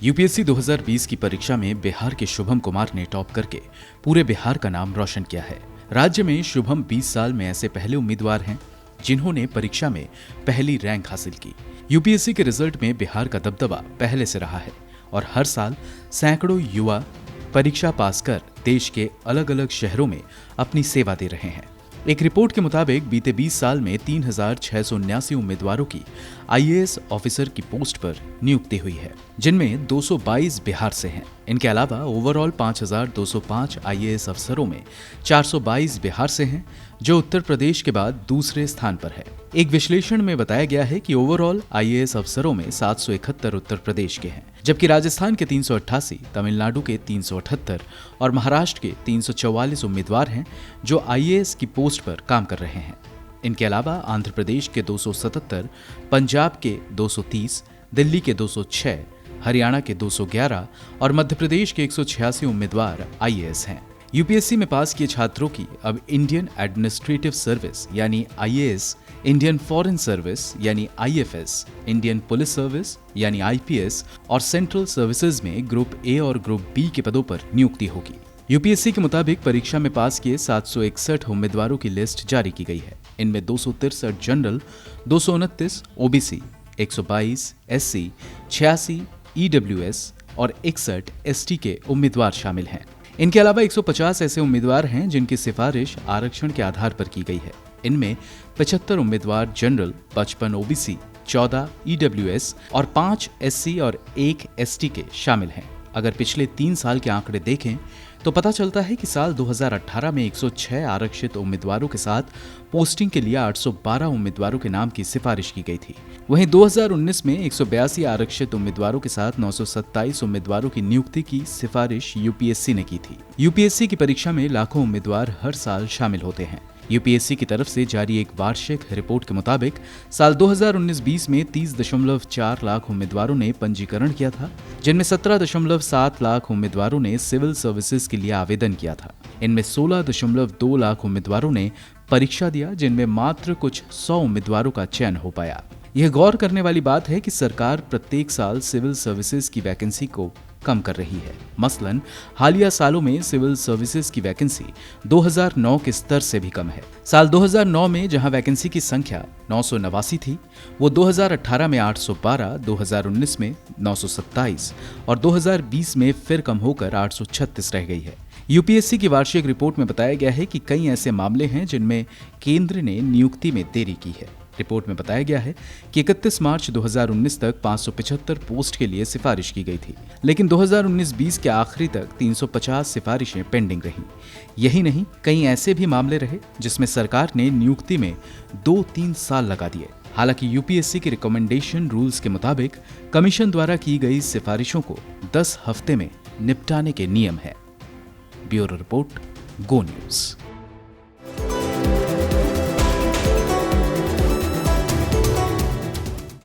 UPSC 2020 की परीक्षा में बिहार के शुभम कुमार ने टॉप करके पूरे बिहार का नाम रोशन किया है। राज्य में शुभम 20 साल में ऐसे पहले उम्मीदवार हैं जिन्होंने परीक्षा में पहली रैंक हासिल की। यूपीएससी के रिजल्ट में बिहार का दबदबा पहले से रहा है और हर साल सैकड़ों युवा परीक्षा पास कर देश के अलग अलग शहरों में अपनी सेवा दे रहे हैं। एक रिपोर्ट के मुताबिक बीते 20 साल में 3,679 उम्मीदवारों की आईएएस ऑफिसर की पोस्ट पर नियुक्ति हुई है, जिनमें 222 बिहार से हैं। इनके अलावा ओवरऑल 5,205 आईएएस अफसरों में 422 बिहार से हैं, जो उत्तर प्रदेश के बाद दूसरे स्थान पर है। एक विश्लेषण में बताया गया है कि ओवरऑल आईएएस अफसरों में 771 उत्तर प्रदेश के हैं, जबकि राजस्थान के 388, तमिलनाडु के 378 और महाराष्ट्र के 344 उम्मीदवार हैं जो आईएएस की पोस्ट पर काम कर रहे हैं। इनके अलावा आंध्र प्रदेश के 277, पंजाब के 230, दिल्ली के 206, हरियाणा के 211 और मध्य प्रदेश के 186 उम्मीदवार आईएएस हैं। यूपीएससी में पास किए छात्रों की अब इंडियन एडमिनिस्ट्रेटिव सर्विस यानी आईएएस, इंडियन फॉरेन सर्विस यानी आईएफएस, इंडियन पुलिस सर्विस यानी आईपीएस और सेंट्रल सर्विसेज में ग्रुप ए और ग्रुप बी के पदों पर नियुक्ति होगी। यूपीएससी के मुताबिक परीक्षा में पास किए 761 उम्मीदवारों की लिस्ट जारी की गई है। इनमें 263 जनरल, 229 ओबीसी, 122 एससी, 86 ईडब्ल्यूएस और 61 एसटी के उम्मीदवार शामिल हैं। इनके अलावा 150 ऐसे उम्मीदवार हैं जिनकी सिफारिश आरक्षण के आधार पर की गई है। इनमें 75 उम्मीदवार जनरल, 55 ओबीसी, 14 ईडब्ल्यूएस और 5 एससी और 1 एसटी के शामिल हैं। अगर पिछले 3 साल के आंकड़े देखें तो पता चलता है कि साल 2018 में 106 आरक्षित उम्मीदवारों के साथ पोस्टिंग के लिए 812 उम्मीदवारों के नाम की सिफारिश की गई थी। वहीं 2019 में 182 आरक्षित उम्मीदवारों के साथ 927 उम्मीदवारों की नियुक्ति की सिफारिश यूपीएससी ने की थी। यूपीएससी की परीक्षा में लाखों उम्मीदवार हर साल शामिल होते हैं। यूपीएससी की तरफ से जारी एक वार्षिक रिपोर्ट के मुताबिक साल 2019-20 में 30.4 लाख उम्मीदवारों ने पंजीकरण किया था, जिनमें 17.7 लाख उम्मीदवारों ने सिविल सर्विसेज के लिए आवेदन किया था। इनमें 16.2 लाख उम्मीदवारों ने परीक्षा दिया, जिनमें मात्र कुछ 100 उम्मीदवारों का चयन हो पाया। यह गौर करने वाली बात है कि सरकार प्रत्येक साल सिविल सर्विसेज की वैकेंसी को कम कर रही है। मसलन हालिया सालों में सिविल सर्विसेज की वैकेंसी 2009 के स्तर से भी कम है। साल 2009 में जहां वैकेंसी की संख्या 989 थी, वो 2018 में 812, 2019 में 927 और 2020 में फिर कम होकर 836 रह गई है। यूपीएससी की वार्षिक रिपोर्ट में बताया गया है कि कई ऐसे मामले हैं जिनमें केंद्र ने नियुक्ति में देरी की है। रिपोर्ट में बताया गया है कि 31 मार्च 2019 तक 575 पोस्ट के लिए सिफारिश की गई थी, लेकिन 2019-20 के आखिरी तक 350 सिफारिशें पेंडिंग रहीं। यही नहीं, कई ऐसे भी मामले रहे जिसमें सरकार ने नियुक्ति में 2-3 साल लगा दिए। हालांकि यूपीएससी के रिकमेंडेशन रूल्स के मुताबिक कमीशन द्वारा की गई सिफारिशों को 10 हफ्ते में निपटाने के नियम है। ब्यूरो रिपोर्ट, गो न्यूज।